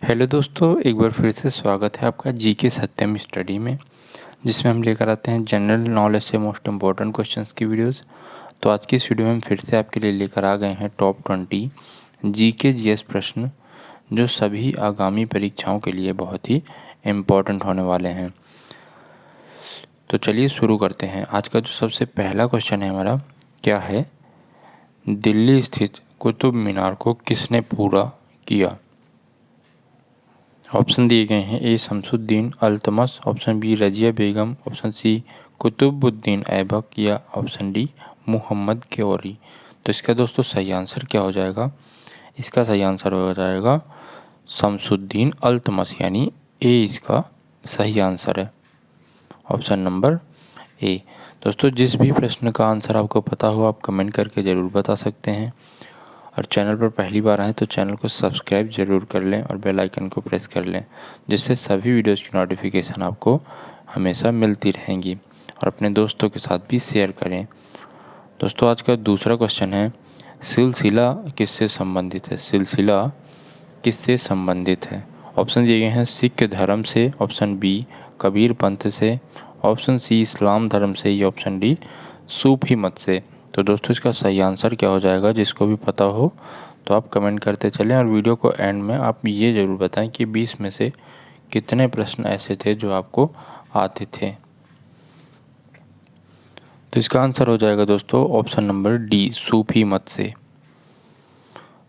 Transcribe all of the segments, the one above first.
Hello दोस्तों, एक बार फिर से स्वागत है आपका जीके सत्यम स्टडी में, जिसमें हम लेकर आते हैं जनरल नॉलेज से मोस्ट इम्पॉर्टेंट क्वेश्चंस की वीडियोस। तो आज की इस वीडियो में हम फिर से आपके लिए लेकर आ गए हैं टॉप 20 जीके जीएस प्रश्न, जो सभी आगामी परीक्षाओं के लिए बहुत ही इम्पॉर्टेंट होने वाले हैं। तो चलिए शुरू करते हैं। आज का जो सबसे पहला क्वेश्चन है हमारा, क्या है? दिल्ली स्थित कुतुब मीनार को किसने पूरा किया? ऑप्शन दिए गए हैं। ए शमसुद्दीन अल्तमस, ऑप्शन बी रजिया बेगम, ऑप्शन सी कुतुबुद्दीन ऐबक या ऑप्शन डी मोहम्मद गौरी। तो इसका दोस्तों सही आंसर क्या हो जाएगा? इसका सही आंसर हो जाएगा शमसुद्दीन अल्तमस, यानी ए इसका सही आंसर है, ऑप्शन नंबर ए। दोस्तों, जिस भी प्रश्न का आंसर आपको पता हो आप कमेंट करके ज़रूर बता सकते हैं, और चैनल पर पहली बार आए तो चैनल को सब्सक्राइब ज़रूर कर लें और बेल आइकन को प्रेस कर लें, जिससे सभी वीडियोज़ की नोटिफिकेशन आपको हमेशा मिलती रहेंगी, और अपने दोस्तों के साथ भी शेयर करें। दोस्तों, आज का दूसरा क्वेश्चन है, सिलसिला किससे संबंधित है? सिलसिला किससे संबंधित है? ऑप्शन दिए गए हैं। सिख धर्म से, ऑप्शन बी कबीर पंथ से, ऑप्शन सी इस्लाम धर्म से या ऑप्शन डी सूफी मत से। तो दोस्तों, इसका सही आंसर क्या हो जाएगा? जिसको भी पता हो तो आप कमेंट करते चलें, और वीडियो को एंड में आप ये ज़रूर बताएं कि 20 में से कितने प्रश्न ऐसे थे जो आपको आते थे। तो इसका आंसर हो जाएगा दोस्तों ऑप्शन नंबर डी सूफी मत से।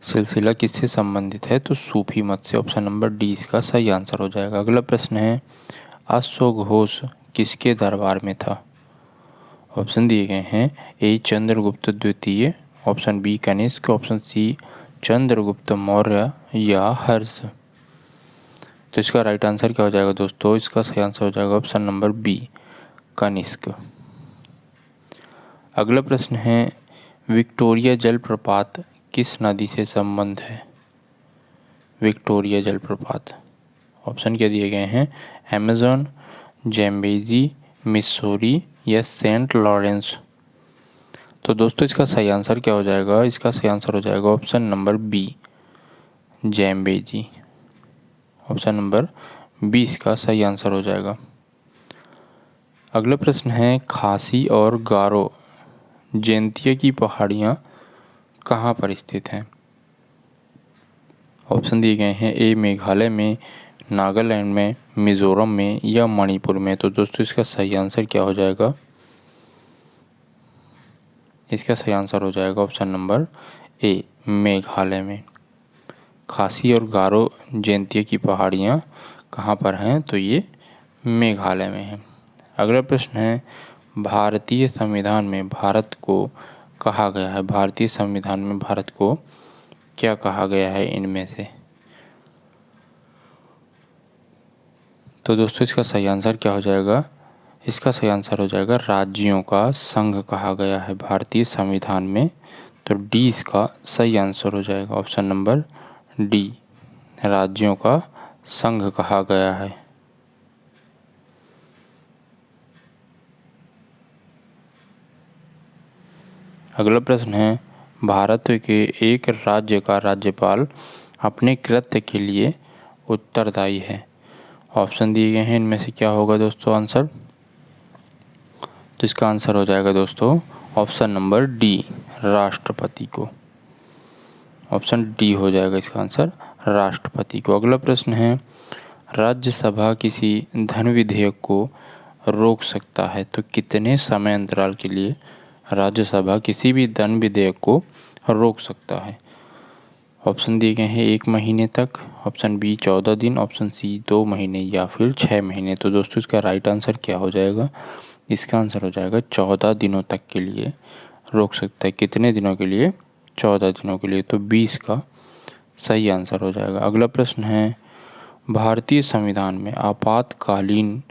सिलसिला किससे संबंधित है? तो सूफी मत से, ऑप्शन नंबर डी इसका सही आंसर हो जाएगा। अगला प्रश्न है, अश्वघोष किसके दरबार में था? ऑप्शन दिए गए हैं। ए चंद्रगुप्त द्वितीय, option B Kanishka, option C Chandragupta Maurya या हर्ष। तो इसका राइट आंसर क्या हो जाएगा दोस्तों? इसका सही आंसर हो जाएगा ऑप्शन नंबर बी कनिष्क। अगला प्रश्न है, विक्टोरिया जलप्रपात किस नदी से संबंध है? विक्टोरिया जलप्रपात, ऑप्शन क्या दिए गए हैं? अमेज़न, ज़ैम्बेज़ी, मिसौरी या सेंट लॉरेंस। तो दोस्तों, इसका सही आंसर क्या हो जाएगा? इसका सही आंसर हो जाएगा option number B Zambezi, option number 20 का सही आंसर हो जाएगा। अगला प्रश्न है, खासी और गारो जैंतिया की पहाड़ियाँ कहाँ पर स्थित हैं? ऑप्शन दिए गए हैं। ए मेघालय में, नागालैंड में, मिज़ोरम में या मणिपुर में। तो दोस्तों, इसका सही आंसर क्या हो जाएगा? इसका सही आंसर हो जाएगा ऑप्शन नंबर ए मेघालय में। खासी और गारो जैंतिया की पहाड़ियाँ कहाँ पर हैं? तो ये मेघालय में है। अगला प्रश्न है, भारतीय संविधान में भारत को कहा गया है? भारतीय संविधान में भारत को क्या कहा गया है इनमें से? तो दोस्तों, इसका सही आंसर क्या हो जाएगा? इसका सही आंसर हो जाएगा राज्यों का संघ कहा गया है भारतीय संविधान में। तो डी इसका सही आंसर हो जाएगा, ऑप्शन नंबर डी राज्यों का संघ कहा गया है। अगला प्रश्न है, भारत के एक राज्य का राज्यपाल अपने कृत्य के लिए उत्तरदायी है। ऑप्शन दिए गए हैं, इनमें से क्या होगा दोस्तों आंसर? तो इसका आंसर हो जाएगा दोस्तों ऑप्शन नंबर डी राष्ट्रपति को, ऑप्शन डी हो जाएगा इसका आंसर राष्ट्रपति को। अगला प्रश्न है, राज्यसभा किसी धन विधेयक को रोक सकता है तो कितने समय अंतराल के लिए राज्यसभा किसी भी धन विधेयक को रोक सकता है? ऑप्शन दिए गए हैं। 1 महीने तक, ऑप्शन बी 14 दिन, ऑप्शन सी 2 महीने या फिर 6 महीने। तो दोस्तों, इसका राइट आंसर क्या हो जाएगा? इसका आंसर हो जाएगा 14 दिनों तक के लिए रोक सकता है। कितने दिनों के लिए? 14 दिनों के लिए। तो 20 का सही आंसर हो जाएगा। अगला प्रश्न है, भारतीय संविधान में आपातकालीन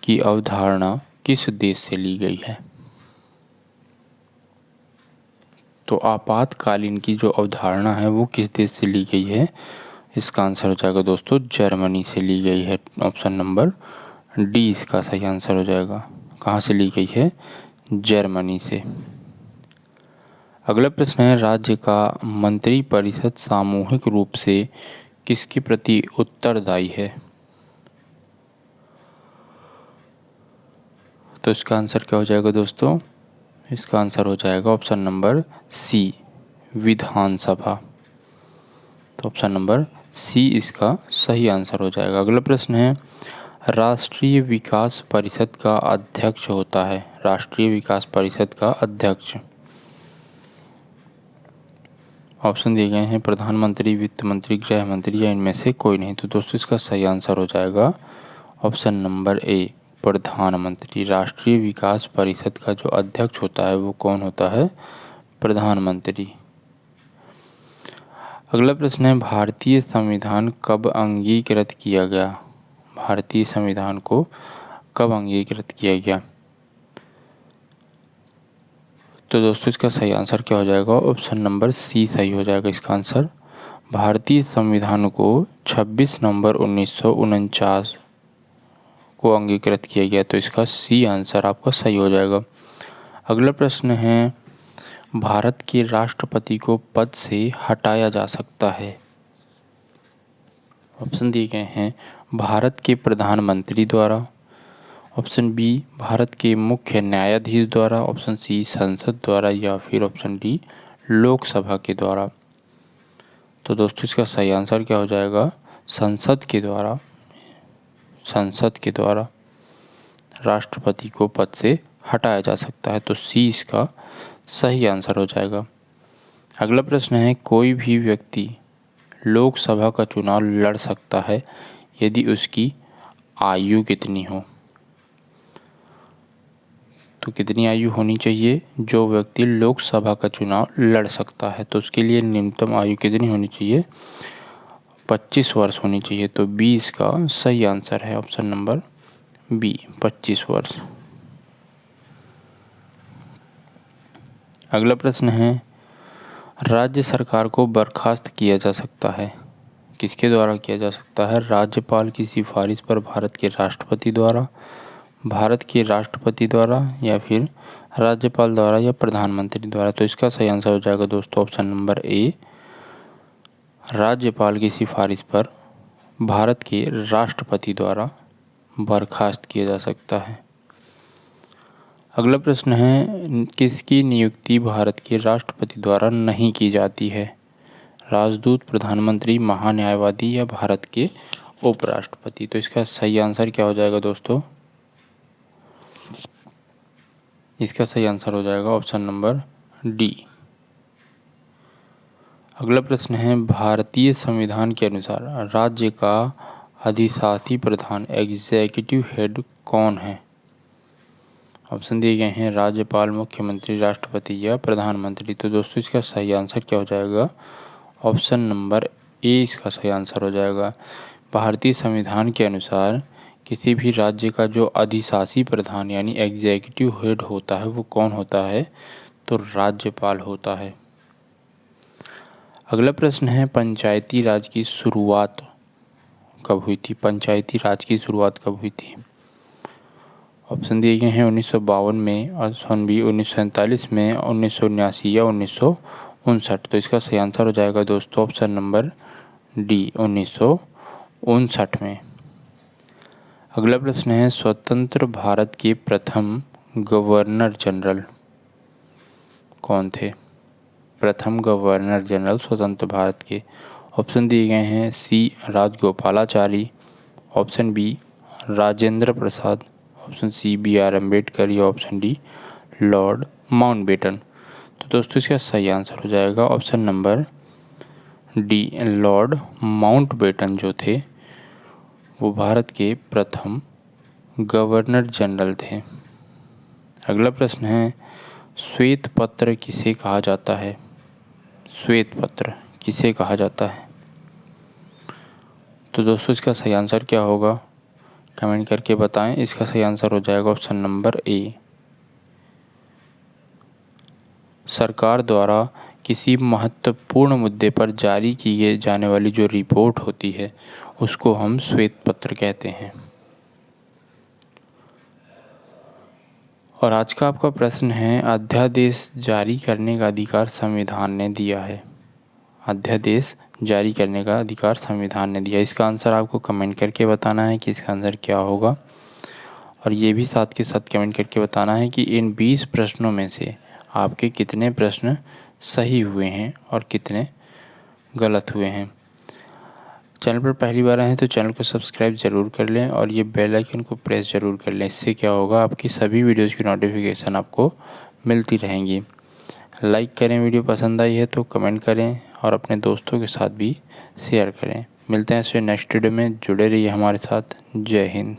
की अवधारणा किस देश से ली गई है? तो आपातकालीन की जो अवधारणा है वो किस देश से ली गई है? इसका आंसर हो जाएगा दोस्तों जर्मनी से ली गई है, ऑप्शन नंबर डी इसका सही आंसर हो जाएगा। कहाँ से ली गई है? जर्मनी से। अगला प्रश्न है, राज्य का मंत्रिपरिषद सामूहिक रूप से किसके प्रति उत्तरदायी है? तो इसका आंसर क्या हो जाएगा दोस्तों? इसका आंसर हो जाएगा ऑप्शन नंबर सी, विधानसभा। तो ऑप्शन नंबर सी इसका सही आंसर हो जाएगा। अगला प्रश्न है, राष्ट्रीय विकास परिषद का अध्यक्ष होता है। राष्ट्रीय विकास परिषद का अध्यक्ष, ऑप्शन दिए गए हैं प्रधानमंत्री, वित्त मंत्री, गृह मंत्री या इनमें से कोई नहीं। तो दोस्तों इसका सही आंसर हो जाएगा ऑप्शन नंबर ए, प्रधानमंत्री। राष्ट्रीय विकास परिषद का जो अध्यक्ष होता है वो कौन होता है? प्रधानमंत्री। अगला प्रश्न है, भारतीय संविधान कब अंगीकृत किया गया? भारतीय संविधान को कब अंगीकृत किया गया? तो दोस्तों इसका सही आंसर क्या हो जाएगा? ऑप्शन नंबर सी सही हो जाएगा इसका आंसर। भारतीय संविधान को 26 नवंबर 1949 को अंगीकृत किया गया। तो इसका सी आंसर आपका सही हो जाएगा। अगला प्रश्न है, भारत के राष्ट्रपति को पद से हटाया जा सकता है। ऑप्शन दिए गए हैं भारत के प्रधानमंत्री द्वारा, ऑप्शन बी भारत के मुख्य न्यायाधीश द्वारा, ऑप्शन सी संसद द्वारा या फिर ऑप्शन डी लोकसभा के द्वारा। तो दोस्तों इसका सही आंसर क्या हो जाएगा? संसद के द्वारा। संसद के द्वारा राष्ट्रपति को पद से हटाया जा सकता है। तो सी इसका सही आंसर हो जाएगा। अगला प्रश्न है, कोई भी व्यक्ति लोकसभा का चुनाव लड़ सकता है यदि उसकी आयु कितनी हो? तो कितनी आयु होनी चाहिए जो व्यक्ति लोकसभा का चुनाव लड़ सकता है? तो उसके लिए न्यूनतम आयु कितनी होनी चाहिए? 25 वर्ष होनी चाहिए। तो बी इसका सही आंसर है, ऑप्शन नंबर बी, 25 वर्ष। अगला प्रश्न है, राज्य सरकार को बर्खास्त किया जा सकता है, किसके द्वारा किया जा सकता है? राज्यपाल की सिफारिश पर भारत के राष्ट्रपति द्वारा, भारत के राष्ट्रपति द्वारा या फिर राज्यपाल द्वारा या प्रधानमंत्री द्वारा। तो इसका सही आंसर हो जाएगा दोस्तों ऑप्शन नंबर ए, राज्यपाल की सिफारिश पर भारत के राष्ट्रपति द्वारा बर्खास्त किया जा सकता है। अगला प्रश्न है, किसकी नियुक्ति भारत के राष्ट्रपति द्वारा नहीं की जाती है? राजदूत, प्रधानमंत्री, महान्यायवादी या भारत के उपराष्ट्रपति। तो इसका सही आंसर क्या हो जाएगा दोस्तों? इसका सही आंसर हो जाएगा ऑप्शन नंबर डी। अगला प्रश्न है, भारतीय संविधान के अनुसार राज्य का अधिशासी प्रधान एग्जीक्यूटिव हेड कौन है? ऑप्शन दिए गए हैं राज्यपाल, मुख्यमंत्री, राष्ट्रपति या प्रधानमंत्री। तो दोस्तों इसका सही आंसर क्या हो जाएगा? ऑप्शन नंबर ए इसका सही आंसर हो जाएगा। भारतीय संविधान के अनुसार किसी भी राज्य का जो अधिशासी प्रधान यानी एग्जीक्यूटिव हेड होता है वो कौन होता है? तो राज्यपाल होता है। अगला प्रश्न है, पंचायती राज की शुरुआत कब हुई थी? पंचायती राज की शुरुआत कब हुई थी? ऑप्शन दिए गए हैं 1952 में, ऑप्शन बी 1947 में, 1979 या 1959। तो इसका सही आंसर हो जाएगा दोस्तों ऑप्शन नंबर डी, 1959 में। अगला प्रश्न है, स्वतंत्र भारत के प्रथम गवर्नर जनरल कौन थे? प्रथम गवर्नर जनरल स्वतंत्र भारत के। ऑप्शन दिए गए हैं C Rajagopalachari, option B Rajendra Prasad, option C B R Ambedkar या ऑप्शन डी लॉर्ड माउंटबेटन। तो दोस्तों इसका सही आंसर हो जाएगा option number D, Lord Mountbatten जो थे वो भारत के प्रथम गवर्नर जनरल थे। अगला प्रश्न है, श्वेत पत्र किसे कहा जाता है? श्वेत पत्र किसे कहा जाता है? तो दोस्तों इसका सही आंसर क्या होगा? कमेंट करके बताएं। इसका सही आंसर हो जाएगा ऑप्शन नंबर ए, सरकार द्वारा किसी महत्वपूर्ण मुद्दे पर जारी की जाने वाली जो रिपोर्ट होती है उसको हम श्वेत पत्र कहते हैं। और आज का आपका प्रश्न है, अध्यादेश जारी करने का अधिकार संविधान ने दिया है। अध्यादेश जारी करने का अधिकार संविधान ने दिया। इसका आंसर आपको कमेंट करके बताना है कि इसका आंसर क्या होगा, और ये भी साथ के साथ कमेंट करके बताना है कि इन 20 प्रश्नों में से आपके कितने प्रश्न सही हुए हैं और कितने गलत हुए हैं। चैनल पर पहली बार आए हैं तो चैनल को सब्सक्राइब ज़रूर कर लें और ये बेल आइकन को प्रेस ज़रूर कर लें। इससे क्या होगा, आपकी सभी वीडियोज़ की नोटिफिकेशन आपको मिलती रहेंगी। लाइक करें, वीडियो पसंद आई है तो कमेंट करें और अपने दोस्तों के साथ भी शेयर करें। मिलते हैं इससे नेक्स्ट वीडियो में, जुड़े रहिए हमारे साथ। जय हिंद।